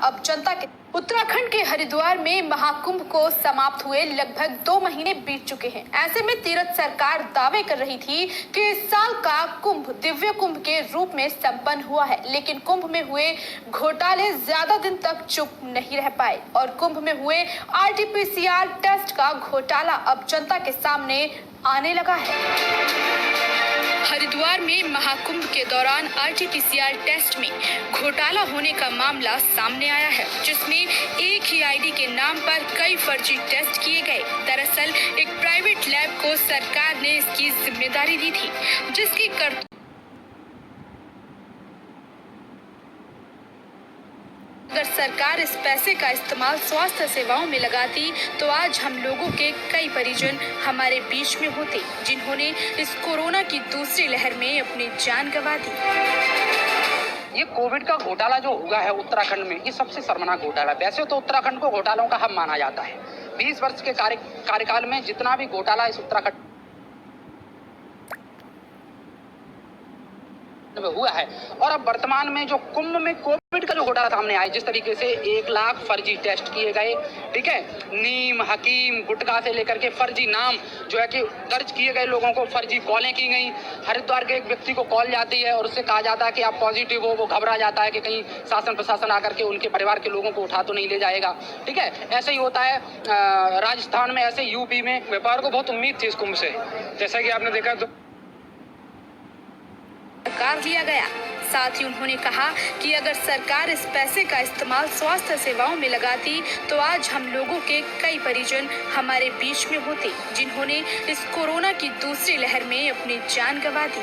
अब जनता के। उत्तराखंड के हरिद्वार में महाकुंभ को समाप्त हुए लगभग 2 महीने बीत चुके हैं। ऐसे में तीर्थ सरकार दावे कर रही थी कि इस साल का कुंभ दिव्य कुंभ के रूप में संपन्न हुआ है, लेकिन कुंभ में हुए घोटाले ज्यादा दिन तक चुप नहीं रह पाए और कुंभ में हुए RT-PCR टेस्ट का घोटाला अब जनता के सामने आने लगा है। हरिद्वार में महाकुंभ के दौरान RT-PCR टेस्ट में घोटाला होने का मामला सामने आया है, जिसमें एक ही आईडी के नाम पर कई फर्जी टेस्ट किए गए। दरअसल एक प्राइवेट लैब को सरकार ने इसकी जिम्मेदारी दी थी, जिसकी अगर सरकार इस पैसे का इस्तेमाल स्वास्थ्य सेवाओं में लगाती तो आज हम लोगों के कई परिजन हमारे बीच में होते, जिन्होंने इस कोरोना की दूसरी लहर में अपनी जान गंवा दी। ये कोविड का घोटाला जो हुआ है उत्तराखंड में, ये सबसे शर्मनाक घोटाला। वैसे तो उत्तराखंड को घोटालों का हब माना जाता है। 20 वर्ष के कार्यकाल में जितना भी घोटाला इस उत्तराखंड में हुआ है, और अब वर्तमान में जो कुंभ में कोविड का जो घोटाला सामने आया, जिस तरीके से 1 लाख फर्जी टेस्ट किए गए, ठीक है, नीम, हकीम, गुटखा से लेकर के फर्जी नाम जो है कि दर्ज किए गए लोगों को फर्जी कॉलें की गई। हरिद्वार के एक व्यक्ति को कॉल जाती है और उससे कहा जाता है कि आप पॉजिटिव हो। वो घबरा जाता है कि कहीं शासन प्रशासन आकर के उनके परिवार के लोगों को उठा तो नहीं ले जाएगा। ठीक है, ऐसे ही होता है राजस्थान में, ऐसे यूपी में। व्यापार को बहुत उम्मीद थी इस कुंभ से, जैसा कि आपने देखा तो सरकार लिया गया। साथ ही उन्होंने कहा कि अगर सरकार इस पैसे का इस्तेमाल स्वास्थ्य सेवाओं में लगाती तो आज हम लोगों के कई परिजन हमारे बीच में होते, जिन्होंने इस कोरोना की दूसरी लहर में अपनी जान गंवा दी।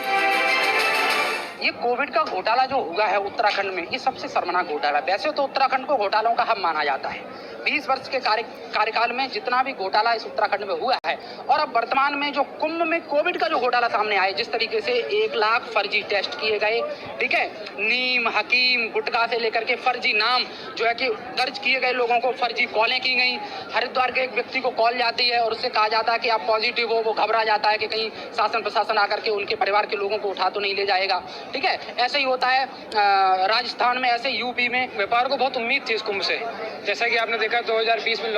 ये कोविड का घोटाला जो हुआ है उत्तराखंड में, ये सबसे शर्मनाक घोटाला। वैसे तो उत्तराखंड को घोटालों का हब माना जाता है। 20 वर्ष के कार्यकाल में जितना भी घोटाला इस उत्तराखंड में हुआ है, और अब वर्तमान में जो कुंभ में कोविड का जो घोटाला सामने आया, जिस तरीके से 1 लाख फर्जी टेस्ट किए गए, ठीक है, नीम, हकीम, गुटखा से लेकर के फर्जी नाम जो है कि दर्ज किए गए लोगों को फर्जी कॉलें की गई। हरिद्वार के एक व्यक्ति को कॉल जाती है और उससे कहा जाता है कि आप पॉजिटिव हो। वो घबरा जाता है कि कहीं शासन प्रशासन आकर के उनके परिवार के लोगों को उठा तो नहीं ले जाएगा। ठीक है, ऐसे ही होता है राजस्थान में, ऐसे यूपी में। व्यापार को बहुत उम्मीद थी इस कुंभ से, जैसा कि आपने देखा 2020 में